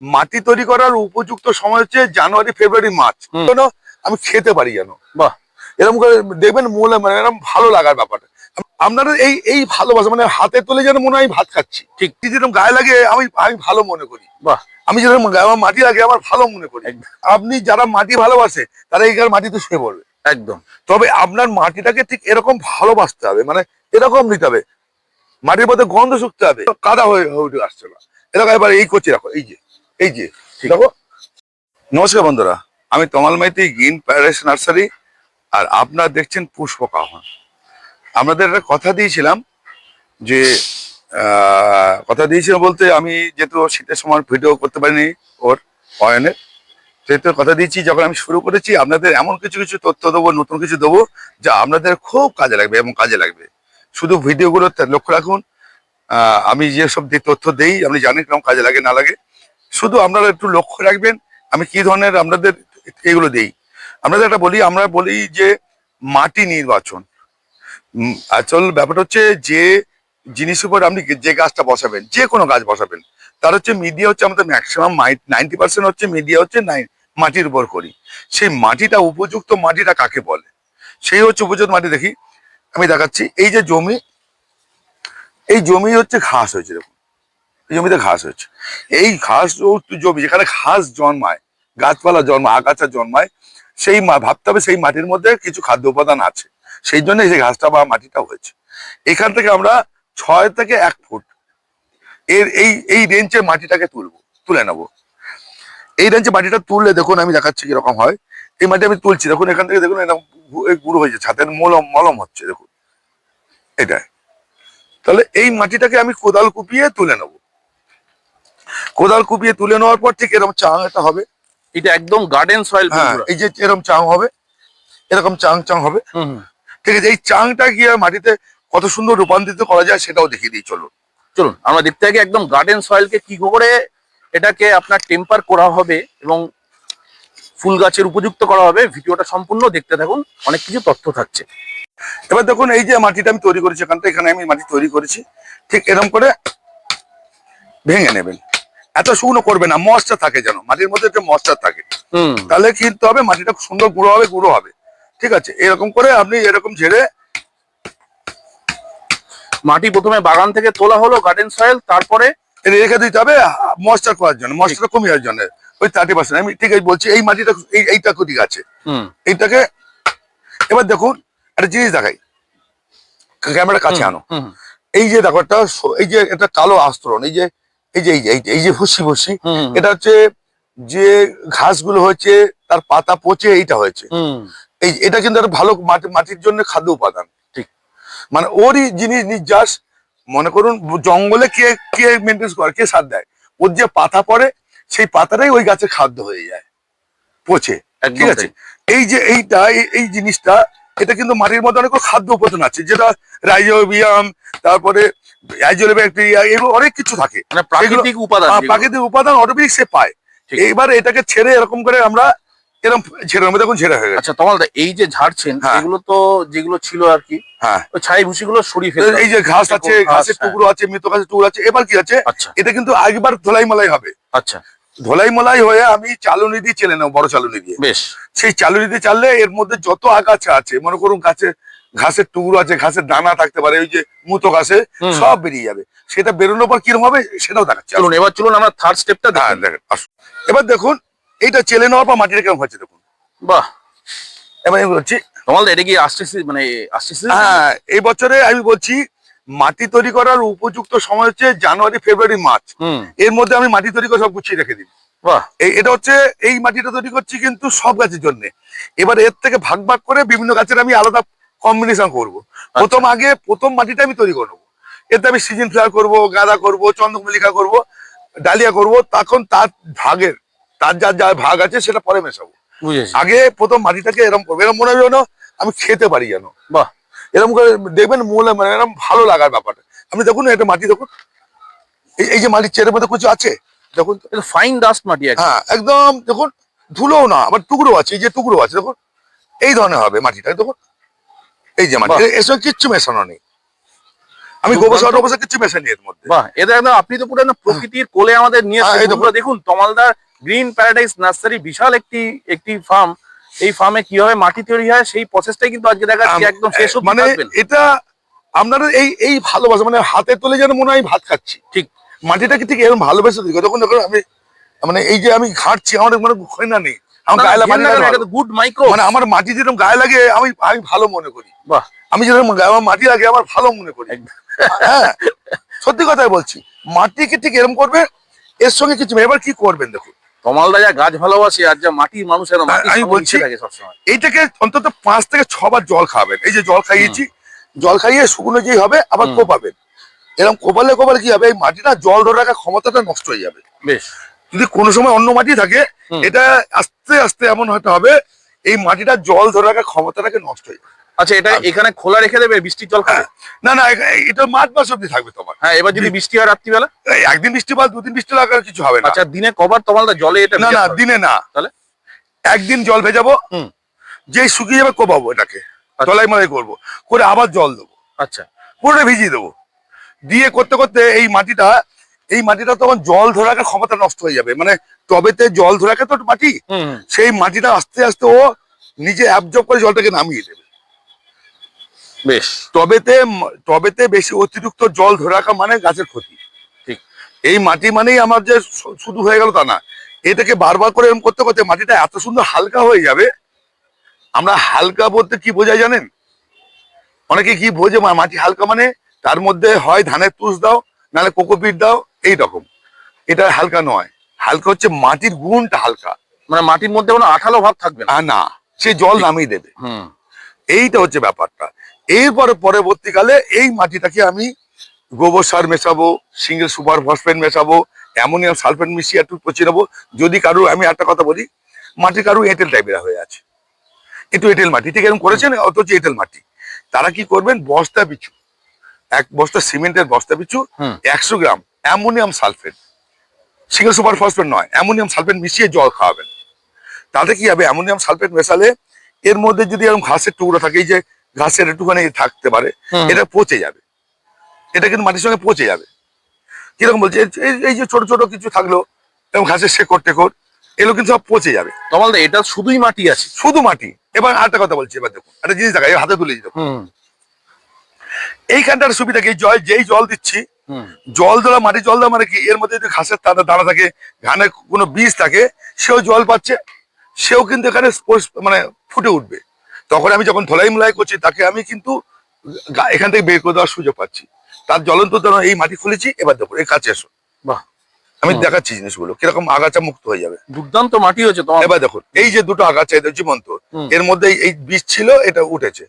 মাটি তৈরি করার উপযুক্ত সময় হচ্ছে জানুয়ারি, ফেব্রুয়ারি, মার্চ। আমি খেতে পারি যেন, বাহ, এরকম করে দেখবেন মূল মানে এরকম ভালো লাগার ব্যাপারটা। আপনারা এই এই ভালোবাসা মানে হাতে তুলে যেন মনে হয় ভাত খাচ্ছি, ঠিক যেরকম গায়ে লাগে আমি আমি ভালো মনে করি। বাহ, আমি যেরকম আমার মাটি লাগে আমার ভালো মনে করি। আপনি যারা মাটি ভালোবাসে তারা এই মাটিতে শুয়ে পড়বে একদম। তবে আপনার মাটিটাকে ঠিক এরকম ভালোবাসতে হবে, মানে এরকম নিতে হবে। মাটির মধ্যে গন্ধ শুকতে হবে, কাদা হয়ে উঠে আসছে না এরকম। এবার এই করছি, রাখো এই যে দেখো। নমস্কার বন্ধুরা, আমি তমাল মাইতি, গ্রিন প্যারাডাইস নার্সারি, আর আপনারা দেখছেন পুষ্পক আহ্বান। আপনাদের একটা কথা দিয়েছিলাম যে বলতে আমি যেহেতু শীতের সময় ভিডিও করতে পারিনি ওর অয়নের, সেহেতু কথা দিয়েছি যখন আমি শুরু করেছি আপনাদের এমন কিছু কিছু তথ্য দেবো, নতুন কিছু দেবো যা আপনাদের খুব কাজে লাগবে এবং কাজে লাগবে। শুধু ভিডিওগুলো লক্ষ্য রাখুন, আমি যেসব তথ্য দেই আপনি জানেন কেমন কাজে লাগে না লাগে, শুধু আপনারা একটু লক্ষ্য রাখবেন আমি কি ধরনের আপনাদের এগুলো দেই। আপনাদের একটা বলি, আমরা বলি যে মাটি নির্বাচন। আসল ব্যাপারটা হচ্ছে যে জিনিসের উপর আপনি যে গাছটা বসাবেন, যে কোনো গাছ বসাবেন, তার হচ্ছে মিডিয়া হচ্ছে আমাদের ম্যাক্সিমাম 90% হচ্ছে মিডিয়া হচ্ছে মাটির উপর করি। সেই মাটিটা উপযুক্ত মাটিটা কাকে বলে, সেই হচ্ছে উপযুক্ত মাটি। দেখি আমি দেখাচ্ছি, এই যে জমি, এই জমি হচ্ছে ঘাস হয়েছে, দেখুন এই জমিতে ঘাস হয়েছে। এই ঘাস জমি যেখানে ঘাস জন্মায়, গাছপালা জন্মায়, আগাছা জন্মায়, সেই ভাবতে হবে সেই মাটির মধ্যে কিছু খাদ্য উপাদান আছে, সেই জন্য এই যে ঘাসটা বা মাটিটা হয়েছে। এখান থেকে আমরা 6 থেকে 1 ফুট এর এই রেঞ্জের মাটিটাকে তুলে নেবো। এই রেঞ্জে মাটিটা তুললে দেখুন আমি দেখাচ্ছি কিরকম হয়। এই মাটি আমি তুলছি, দেখুন এখান থেকে দেখুন এরকম গুঁড়ো হয়েছে, ছাদের মলম হচ্ছে, দেখুন এটাই। তাহলে এই মাটিটাকে আমি কোদাল কুপিয়ে তুলে নেবো। কোদাল কুপিয়ে তুলে নেওয়ার পর ঠিক এরকম চাং একটা হবে, এটা একদম গার্ডেন সয়েল। হ্যাঁ, এই যে এরকম চাং হবে, এরকম চাং হবে, ঠিক আছে। এই চাংটা গিয়ে মাটিতে কত সুন্দর রূপান্তরিত করা যায় সেটাও দেখিয়ে দিই, চলুন চলুন আমরা দেখতে থাকি একদম গার্ডেন সয়েলকে কি করে এটাকে আপনার টেম্পার করা হবে এবং ফুল গাছের উপযুক্ত করা হবে। ভিডিওটা সম্পূর্ণ দেখতে থাকুন, অনেক কিছু তথ্য থাকছে। এবার দেখুন এই যে মাটিটা আমি তৈরি করেছি, এখানে আমি মাটি তৈরি করেছি, ঠিক এরকম করে ভেঙে নেবেন। এত শুকনো করবে না, ময়েশ্চার থাকে যেন মাটির মধ্যে, একটা ময়েশ্চার থাকে, তাহলে কিন্তু হবে মাটিটা সুন্দর গুঁড়ো হবে, ঠিক আছে। এরকম করে আপনি এরকম ঝেড়ে মাটি প্রথমে বাগান থেকে তোলা হলো গার্ডেন সয়েল, তারপরে রেখে দিতে হবে ময়েশ্চার করার জন্য, ময়েশ্চার কমে যাওয়ার জন্য ওই 30%। আমি ঠিক আছে বলছি, এই মাটিটা এইটা ঠিক আছে, এইটাকে এবার দেখুন একটা জিনিস দেখাই, ক্যামেরা কাছে আনো। এই যে দেখো একটা, এই যে একটা কালো আস্তরণ, এই যে এই যে ভুসি, এটা হচ্ছে যে ঘাসগুলো হয়েছে তার পাতা পচে এইটা হয়েছে। এটা কিন্তু একটা ভালো মাটির জন্য খাদ্য উপাদান, ঠিক মানে ওরই জিনিস নির্যাস। মনে করুন জঙ্গলে কে কে মেনটেন করে, কে সার দেয়, ওর যে পাতা পড়ে সেই পাতাটাই ওই গাছের খাদ্য হয়ে যায় পচে, ঠিক আছে। এই যে এই জিনিসটা, এটা কিন্তু মাটির মধ্যে অনেক খাদ্য উপাদান আছে, যেটা রাইজোবিয়াম, তারপরে ব্যাকটেরিয়া, এগুলো অনেক কিছু থাকে, মানে প্রাকৃতিক উপাদান অটোমেটিক সে পায়। এইবার এটাকে ছেড়ে এরকম করে আমরা এরকম ছেড়ে নেবো, দেখুন ছেড়ে হয়ে গেছে। আচ্ছা তমাল দা, এই যে ঝাড়ছেন এগুলো তো যেগুলো ছিল আর কি, হ্যাঁ, ওই ছাই ভুসিগুলো সরিয়ে ফেলতে হবে। এই যে ঘাস আছে, ঘাসের টুকরো আছে, মৃত ঘাসের টুকরো আছে। এবার কি আছে, এটা কিন্তু একবার ধোলাই মোলাই হবে। আচ্ছা, ধোলাই মোলাই হয়ে আমি চালুনি দিয়ে চেলে নেবো, বড় চালুনি দিয়ে। বেশ, সেই চালুনি দিয়ে চাললে এর মধ্যে যত আগাছা আছে, মনে করুন ঘাসের টুকরো আছে, ঘাসের দানা থাকতে পারে, ওই যে মুতো ঘাসে, সব বেরিয়ে যাবে। সেটা বেরোনোর পর কিরকম হবে সেটাও দেখাচ্ছে। চলুন আমরা থার্ড স্টেপটা দেখেন, আসুন। এবার দেখুন এইটা চেলে নেওয়ার পর মাটিটা কেমন হচ্ছে দেখুন। বাহ, এবার আমি বলছি তমাল দা, এটা কি আসছে মানে হ্যাঁ, এই বছরে আমি বলছি মাটি তৈরি করার উপযুক্ত সময় হচ্ছে জানুয়ারি, ফেব্রুয়ারি, মার্চ। এর মধ্যে আমি মাটি তৈরি করে সব গুছিয়ে রেখে দিই। এটা হচ্ছে এই মাটিটা তৈরি করছি কিন্তু সব গাছের জন্য। এবার এর থেকে ভাগ করে বিভিন্ন গাছের আমি আলাদা কম্বিনেশন করব। প্রথম মাটিটা আমি তৈরি করবো, এতে আমি সিজন ফ্লাওয়ার করবো, গাঁদা করবো, চন্দ্রমল্লিকা করবো, ডালিয়া করবো। তখন তার যা ভাগ আছে সেটা পরে মেশাবো। আগে প্রথম মাটিটাকে এরকম করবো, এরকম মনে হবে আমি খেতে পারি যেন। বাহ, এরকম করে দেখবেন মূলে মানে এরকম ভালো লাগার ব্যাপারটা। আপনি দেখুন এটা মাটি, দেখুন এই যে মাটির চেরের মধ্যে কিছু আছে, দেখুন ফাইন ডাস্ট মাটি, হ্যাঁ একদম, দেখুন ধুলোও না, আবার টুকরো আছে, এই যে টুকরো আছে দেখুন, এই ধরনের হবে মাটিটা। দেখুন এই যে মাটি, এর সঙ্গে কিচ্ছু মেশানো নেই, আমি গোবর সার টোবর সার কিছু মেশাইনি এর মধ্যে। বাহ, এটা একদম আপনি তো পুরো একদম প্রকৃতির কোলে আমাদের নিয়ে হ্যাঁ, এই এসেছেন। দেখুন। বন্ধুরা দেখুন, তমালদার গ্রিন প্যারাডাইস নার্সারি বিশাল একটি ফার্ম। এই ফার্মে কিভাবে মাটি তৈরি হয় সেই প্রসেসটাই কিন্তু আজকে দেখাচ্ছি, একদম শেষ অবধি মানে থাকবেন। এটা আপনারা এই ভালোবাসা, মানে হাতে তুলে যেন মনে হয় ভাত খাচ্ছি। ঠিক মাটিটাকে ঠিক এরকম ভালোবেসে দিই। তখন দেখুন আমি মানে এই যে আমি ঘাঁটছি, আমার মানে হয় না নেই, আমার গায়ে লাগে মাটি লাগে ভালো। গুড মাইক্রো, মানে আমার মাটি যেরকম গায়ে লাগে আমি আমি ভালো মনে করি। বাহ, আমি যেরকম আমার মাটি লাগে আমার ভালো মনে করি। একদম। হ্যাঁ, সত্যি কথাই বলছি। মাটিকে ঠিক এরকম করবে, এর সঙ্গে কিছু এবার কি করবেন দেখুন। তমালদা যা গাছ ভালোবাসে আর যা মাটির মানুষের মাটির আমি সঙ্গে বলছি মিশে থাকে সবসময়। এইটাকে অন্তত 5 থেকে 6 বার জল খাবেন। এই যে জল খাইয়েছি, জল খাইয়ে শুকনো যেই হবে আবার কোপাবেন। এরকম কোপালে কি হবে, এই মাটিটা জল ধরে রাখার ক্ষমতাটা নষ্ট হয়ে যাবে। বেশ, যদি কোনো সময় অন্য মাটি থাকে, এটা আস্তে আস্তে এমন হতে হবে এই মাটিটা জল ধরে রাখার ক্ষমতাটাকে নষ্ট হয়ে যাবে। আচ্ছা, এটা এখানে খোলা রেখে দেবে, বৃষ্টির জল খাবে? না না, এটা মার্চ মাস অব্দি থাকবে তোমার। হ্যাঁ, এবার যদি বৃষ্টি হয় রাত্রিবেলা? এই একদিন বৃষ্টি বা 2 দিন বৃষ্টি লাগার কিছু হবে না। আচ্ছা, দিনে কবার তমালদা জলে এটা না না, ভেজাতে হবে? দিনে না, তাহলে একদিন জল ভেজাবো, হুম, যেই শুকিয়ে যাবে কোপাবো, এটাকে তলাই মালাই করবো, করে আবার জল দেবো, আচ্ছা, পুরো ভিজিয়ে দেবো। দিয়ে করতে করতে এই মাটিটা তখন জল ধরে রাখার ক্ষমতা নষ্ট হয়ে যাবে। মানে টবেতে জল ধরে রাখে তো মাটি, হুম, সেই মাটিটা আস্তে আস্তে ও নিজে অ্যাবজর্ব করে জলটাকে নামিয়ে দেবে। বেশ, টবেতে বেশি অতিরিক্ত জল ধরে রাখা মানে গাছের ক্ষতি। ঠিক, এই মাটি মানেই আমার যে শুধু হয়ে গেল তা না, এটাকে বারবার করে এরকম করতে করতে মাটিটা এত সুন্দর হালকা হয়ে যাবে। আমরা হালকা বলতে কি বোঝাই জানেন? অনেকে কি বোঝে মাটি হালকা মানে তার মধ্যে হয় ধানের তুষ দাও, নাহলে কোকোপিট দাও, এই রকম। এটা হালকা নয়, হালকা হচ্ছে মাটির গুণটা হালকা। মানে মাটির মধ্যে কোনো আঠালো ভাব থাকবে না। না, সে জল নামিয়ে দেবে। হুম, এইটা হচ্ছে ব্যাপারটা। এরপরে পরবর্তীকালে এই মাটিটাকে আমি গোবর সার মেশাবো, সিঙ্গেল সুপার ফসফেট মেশাবো, অ্যামোনিয়াম সালফেট মিশিয়ে একটু পচিয়ে নেবো। যদি কারো, আমি একটা কথা বলি, মাটি কারো এঁটেল টাইপের হয়ে আছে, একটু এঁটেল মাটি, ঠিক এরকম করেছেন অথচ এঁটেল মাটি, তারা কি করবেন, বস্তা পিছু, এক বস্তা সিমেন্টের বস্তা পিছু 100 গ্রাম ammonium sulphate, single super phosphate নয়, অ্যামোনিয়াম সালফেট মিশিয়ে জল খাওয়াবেন। তাতে কি হবে, অ্যামোনিয়াম সালফেট মেশালে এর মধ্যে যদি এরকম ঘাসের টুকরো থাকে, এই যে ঘাসের একটুখানি থাকতে পারে, এটা পচে যাবে। এটা কিন্তু মাটির সঙ্গে পচে যাবে। কিরকম বলছে, এই যে ছোট ছোট কিছু থাকলো এবং ঘাসের শেকড় টেকড়, এগুলো কিন্তু সব পচে যাবে। তমালদা এটা শুধুই মাটি আছে? শুধু মাটি। এবার আরেকটা কথা বলছি, এবার দেখুন একটা জিনিস দেখা, হাতে তুলে দিতে এইখানটার সুবিধা কি, যেই জল দিচ্ছি, জল দেওয়া মাটি জল দেওয়া মানে কি, এর মধ্যে যদি ঘাসের দানা থাকে, ধানের কোনো বীজ থাকে, সেও জল পাচ্ছে, সেও কিন্তু এখানে মানে ফুটে উঠবে। তখন আমি যখন ধলাই মলাই করছি, তাকে আমি কিন্তু এখান থেকে বের করে দেওয়ার সুযোগ পাচ্ছি। তার জ্বলন্ত এই মাটি খুলেছি, এবার দেখুন এই কাছে এসো, বাহ, আমি দেখাচ্ছি জিনিসগুলো কিরকম আগাছা মুক্ত হয়ে যাবে। দুর্দান্ত মাটি হয়েছে তোমার। এবার দেখুন এই যে দুটো আগাছা, এটা জীবন্ত, এর মধ্যে এই বীজ ছিল, এটা উঠেছে।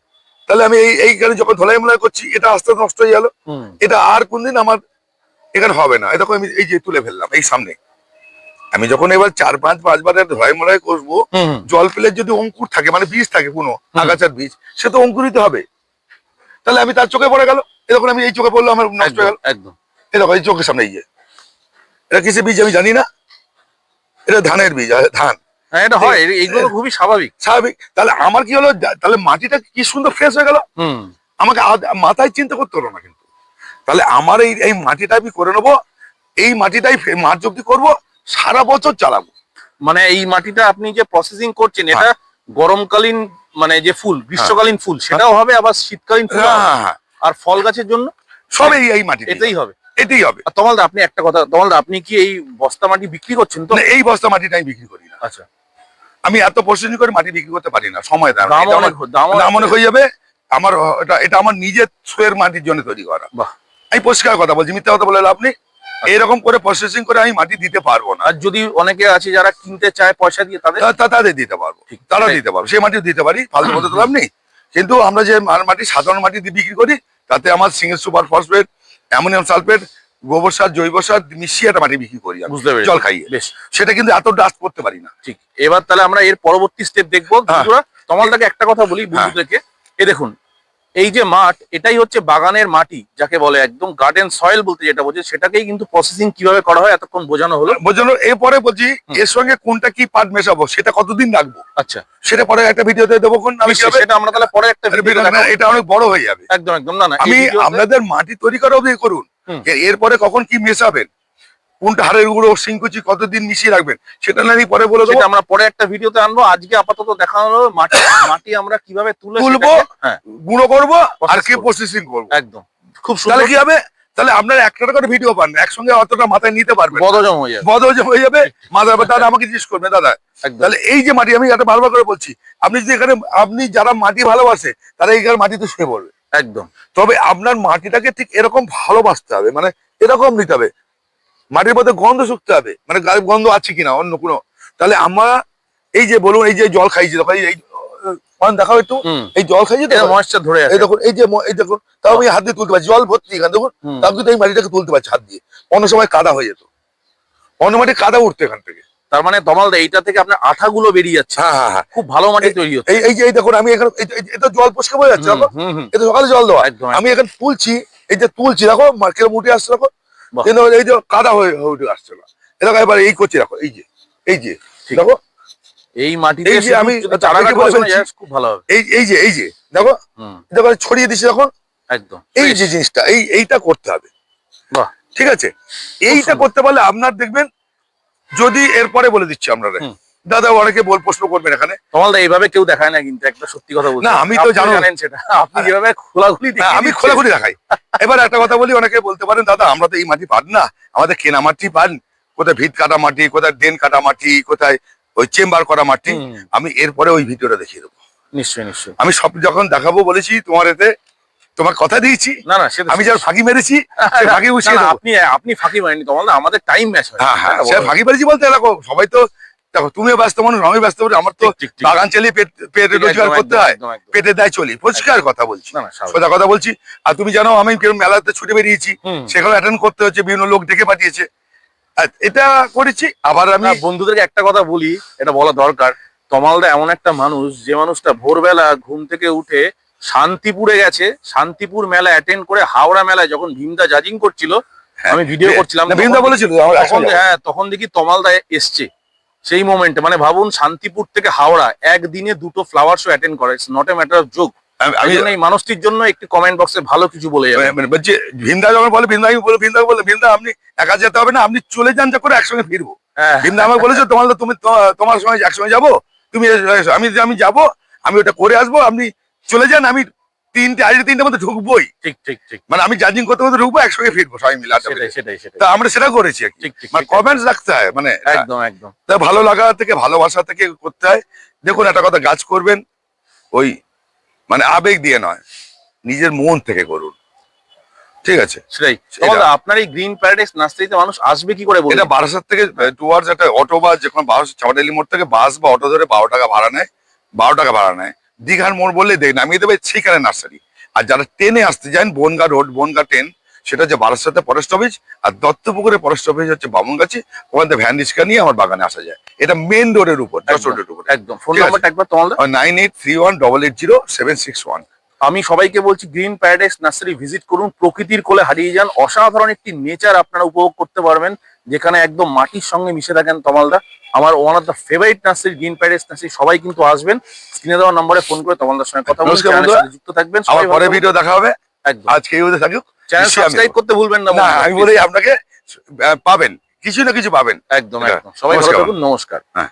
তাহলে আমি এইখানে যখন ধলাই মলাই করছি, এটা আস্তে আস্তে নষ্ট হয়ে গেল। এটা আর কোনদিন আমার এখানে হবে না। এটা আমি এই যে তুলে ফেললাম এই সামনে। আমি যখন এবার 4-5 বার ধলাই মলাই করবো, জল পেলে যদি অঙ্কুর থাকে, মানে বীজ থাকে কোনো আগাছার বীজ, সে তো অঙ্কুরিত হবে। তাহলে আমি তার চোখে পড়ে গেল, এরকম আমি এই চোখে পড়লো, আমার নষ্ট হয়ে গেল। একদম, এই দেখো এই চোখের সামনে, এই যে এটা কিসের বীজ আমি জানি না, এটা ধানের বীজ, ধান। হ্যাঁ, এটা হয়, এইগুলো খুবই স্বাভাবিক। স্বাভাবিক। তাহলে আমার কি হলো, তাহলে মাটিটা কি সুন্দর ফ্রেশ হয়ে গেল। আমাকে মাথায় চিন্তা করতে হলো না কিন্তু। তাহলে আমার এই মাটিটা আমি করে নেবো, এই মাটিটাই মার্চ অব্দি করবো, সারা বছর চালাবো। মানে এই মাটিটা আপনি যে প্রসেসিং করছেন, এটা গরমকালীন মানে যে ফুল, গ্রীষ্মকালীন ফুল সেটাও হবে, আবার শীতকালীন ফুল, আর ফল গাছের জন্য সব এই মাটি এটাই হবে। এটাই হবে। আর তমালদা আপনি একটা কথা, তমালদা আপনি কি এই বস্তা মাটি বিক্রি করছেন? তো এই বস্তা মাটিটা আমি বিক্রি করি না। আচ্ছা, আমি এত প্রসেসিং করে মাটি বিক্রি করতে পারি না, সময় দেয় না। দাম অনেক হয়ে যাবে আমার। এটা আমার নিজের সোয়ের মাটির জন্য তৈরি করা। বাহ, আমি পরিষ্কার কথা বলছি, মিথ্যা কথা বলে লাভ নেই। এরকম করে প্রসেসিং করে আমি মাটি দিতে পারবো না। আর যদি অনেকে আছে যারা কিনতে চায় পয়সা দিয়ে, তাদের দিতে পারবো, তারা দিতে পারবো, সেই মাটিও দিতে পারি, ফালতু মতো তো লাভ নেই। কিন্তু আমরা যে মাটি সাধারণ মাটি দিয়ে বিক্রি করি, তাতে আমার single super phosphate, ammonium sulphate, গোবর সার, জৈব সার মিশিয়ে একটা মাটি বিক্রি করি, বুঝতে পেরেছি, জল খাইয়ে। বেশ, সেটা কিন্তু এত ডাস্ট করতে পারি না। ঠিক। এবার তাহলে আমরা এর পরবর্তী স্টেপ দেখবো। তমালদাকে একটা কথা বলি বন্ধুদেরকে, এ দেখুন এই যে মাঠ, এটাই হচ্ছে বাগানের মাটি যাকে বলে, একদম গার্ডেন সয়েল বলতে যেটা বোঝে, সেটাকেই কিন্তু প্রসেসিং কিভাবে করা হয় এতক্ষণ বোঝানো হলো। বোঝানো এরপরে বলছি এর সঙ্গে কোনটা কি পার্ট মেশাবো সেটা কতদিন রাখবো আচ্ছা, সেটা পরে একটা ভিডিওতে দেবো কোন আমি নিশ্চয়ই, সেটা আমরা তাহলে পরে একটা ভিডিও দেখাবো। এটা অনেক বড় হয়ে যাবে। একদম একদম, না না, এই আমি ভিডিওতে- আপনাদের মাটি তৈরি করা অবধি করুন, হুম। এরপরে কখন কি মেশাবেন, কোনটা হাড়ের গুঁড়ো সিংকুচি কতদিন মিশিয়ে রাখবেন সেটা না আমি পরে বলে দেবো। সেটা আমরা পরে একটা ভিডিওতে আনবো। আজকে আপাতত দেখানো হলো মাটি মাটি আমরা কিভাবে তুলবো, সেটাকে- হ্যাঁ, গুঁড়ো করবো আর Process কি করবো। প্রসেসিং করবো। একদম খুব তাহলে সুন্দর, কি হবে, তাহলে আপনার একটা করে ভিডিও পান একসঙ্গে অতটা মাথায় নিতে পারবেন, বদজম হয়ে যাবে। বদল হয়ে যাবে মাথার ব্যাপার। দাদা আমাকে জিজ্ঞেস করবে দাদা, একদম তাহলে এই যে মাটি আমি একটা বারবার করে বলছি, আপনি যদি এখানে আপনি যারা মাটি ভালোবাসে তারা এইখানে মাটিতে শুয়ে পড়বে। একদম তবে আপনার মাটিটাকে ঠিক এরকম ভালোবাসতে হবে, মানে এরকম নিতে হবে, মাটির মধ্যে গন্ধ শুকতে হবে, মানে গায়ের গন্ধ আছে কিনা অন্য কোনো। তাহলে আমরা এই যে বলুন এই যে জল খাইছি দেখো এই দেখাও একটু, হুম, এই জল খাইছি তো, ময়েশ্চার ধরে এই আছে। দেখুন এই যে এই দেখুন, তাও আমি হাত দিয়ে তুলতে পারছি, জল ভর্তি এখানে দেখুন, হুম। তাও কিন্তু এই মাটিটাকে তুলতে পারছি হাত দিয়ে। অন্য সময় কাদা হয়ে যেত, অন্য মাটি কাদা উঠতো এখান থেকে। তার মানে তমালদা এইটা থেকে আপনার আঠাগুলো বেরিয়ে যাচ্ছে, হ্যাঁ হ্যাঁ হ্যাঁ, খুব ভালো মাটি তৈরি হচ্ছে। এই যে এই দেখুন আমি এখানে এটা জল পরিষ্কার হয়ে যাচ্ছে, দেখো হুম, হুম, এটা সকালে জল দেওয়া, একদম, আমি এখানে তুলছি, এই যে তুলছি দেখো কিরকম উঠে আসছে দেখো, বাহ। কিন্তু এই যে কাদা হয়ে উঠে আসছে না, এরকম এবার এই করছি দেখো এই যে ঠিক। দেখো এই মাটিতে এই যে শুধু আমি যদি চারা আপনাকে গাছ বসানো বলছি, যায়, খুব ভালো হবে। এই যে দেখো, হুম, দেখো ছড়িয়ে দিচ্ছি দেখো, একদম এই যে জিনিসটা এইটা করতে হবে, বাহ, ঠিক আছে। এইটা সুন্দর। করতে পারলে আপনার দেখবেন, যদি এরপরে বলে দিচ্ছি আপনারা, হুম। দাদা অনেকে প্রশ্ন করবেন এখানে, তমালদা এইভাবে কেউ দেখায় না, কিন্তু একটা সত্যি কথা বলছি, না, আমি তো জানেন সেটা, আপনি যেভাবে খোলাখুলি হ্যাঁ, দেখিয়ে আমি দিচ্ছেন। খোলাখুলি দেখাই। এবার একটা কথা বলি, অনেকে বলতে পারেন দাদা আমরা তো এই মাটি পান না, আমাদের কেনা মাটি পান, কোথায় ভিত কাটা মাটি, কোথায় ড্রেন কাটা মাটি, কোথায় ওই চেম্বার করা মাটি। হুম, আমি এরপরে ওই ভিডিওটা দেখিয়ে দেবো, নিশ্চয়ই নিশ্চয়ই, আমি সব যখন দেখাবো বলেছি তোমার এতে, তোমার কথা দিয়েছি, না না সেটা আমি যার ফাঁকি মেরেছি সে ফাঁকি না, উঠিয়ে না, দেবো। আপনি ফাঁকি মারেননি তমালদা, আমাদের টাইম ম্যাচ হয়। হ্যাঁ হ্যাঁ, সে ফাঁকি মেরেছি বলতে দেখো সবাই তো, দেখো তুমিও ব্যস্ত মানুষ আমি ব্যস্ত মানুষ, আমার তো ঠিক, ঠিক, ঠিক। বাগান চালিয়ে পেটে ঠিক, রোজগার একদম, করতে একদম, হয়, একদম, একদম। পেটে দেয় চলি, পরিষ্কার কথা বলছি, না, না, স্বাভাবিক। সোজা কথা বলছি। আর তুমি জানো আমি কেরম মেলাতে ছুটে বেরিয়েছি, হুম। সেখানে অ্যাটেন্ড করতে হচ্ছে, বিভিন্ন লোক ডেকে পাঠিয়েছে, আর এটা করেছি। আবার আমি না, বন্ধুদেরকে একটা কথা বলি, এটা বলা দরকার, তমালদা এমন একটা মানুষ, যে মানুষটা ভোরবেলা ঘুম থেকে উঠে শান্তিপুরে গেছে, শান্তিপুর মেলা অ্যাটেন্ড করে হাওড়া মেলায় যখন ভীমদা জাজিং করছিল, হ্যাঁ, আমি ভিডিও করছিলাম, না, ভীমদা বলেছিল আমার তখন একসঙ্গে যাবো। হ্যাঁ, তখন দেখি তমালদা এসছে সেই মোমেন্টে। মানে ভাবুন, শান্তিপুর থেকে হাওড়া একদিনে দুটো ফ্লাওয়ার শো অ্যাটেন্ড করে, it's not a matter of joke. আমি এই মানুষটির জন্য একটি কমেন্ট বক্সে ভালো কিছু বলে যাবে। মানে বলছি, ভীমদা যখন বলে, ভীমদা আমি বলে, ভীমদা বলে ভীমদা আপনি একা যেতে হবে না, আপনি চলে যান, যা করে একসঙ্গে ফিরবো। হ্যাঁ, ভীমদা আমাকে বলেছে তুমি তোমার সঙ্গে একসঙ্গে যাবো, তুমি এসো। আমি যাবো, আমি ওটা করে আসবো, আপনি চলে যান, আমি 3:30 মধ্যে ঢুকবোই, ঠিক ঠিক ঠিক, মানে আমি জাজিং করতে করতে ঢুকবো, একসঙ্গে ফিরবো সবাই মিলে আড্ডা সেটাই মেরে। সেটাই সেটাই, তা আমরা সেটা করেছি আর কি, ঠিক ঠিক, মানে ঠিক, কমেন্টস রাখতে হয়, মানে একদম একদম, তা ভালো লাগা থেকে ভালোবাসা থেকে করতে হয়। দেখুন একটা কথা, গাছ করবেন ওই মানে আবেগ দিয়ে নয়, নিজের মন থেকে করুন, ঠিক আছে। সেটাই। সেটা- তমালদা, আপনার এই গ্রিন প্যারাডাইস নার্সারিতে মানুষ আসবে কি করে বলুন? এটা বারাসাত থেকে টুয়ার্ডস একটা অটো বা যে কোনো বাস, চাপাডালি মোড় থেকে বাস বা অটো ধরে 12 টাকা ভাড়া নেয়, 12 টাকা ভাড়া নেয়। দীঘার মোড় বললেই দেখ নামিয়ে দেবে, সেখানে নার্সারি। আর যারা ট্রেনে আসতে চান, বনগা রোড, বনগা ট্রেন, সেটা হচ্ছে বারাসাতে ফরেস্ট অফিস, আর দত্তপুকুরে ফরেস্ট অফিস হচ্ছে বামুনগাছি। ওখান থেকে ভ্যান রিক্সা নিয়ে আমার বাগানে আসা যায়, এটা মেন রোডের উপর, যশোর রোডের উপর। একদম, ফোন ঠিক আছে। নাম্বারটা একবার তমালদা। 9831880761। আমি সবাইকে বলছি, গ্রিন প্যারাডাইস নার্সারি ভিজিট করুন, প্রকৃতির কোলে হারিয়ে যান, অসাধারণ একটি নেচার আপনারা উপভোগ করতে পারবেন, যেখানে একদম মাটির সঙ্গে মিশে থাকেন তমালদা। আমার one of the favourite nursery green paradise nursery, সবাই কিন্তু আসবেন। স্ক্রিনে দেওয়া নম্বরে ফোন করে তমালদার সঙ্গে কথা বলুন, নমস্কার চ্যানেলের বন্ধুরা। সাথে যুক্ত থাকবেন। আবার সবাই পরে ভালো ভিডিও দেখা হবে, থাকবেন। একদম, আজকে এই অবধি থাকুক। চ্যানেল নিশ্চয়ই আমি সাবস্ক্রাইব করতে ভুলবেন না না, বন্ধুরা, আমি please। বলি আপনাকে পাবেন, কিছু না কিছু পাবেন। একদম একদম, সবাই ভালো নমস্কার। থাকুন, নমস্কার। হ্যাঁ।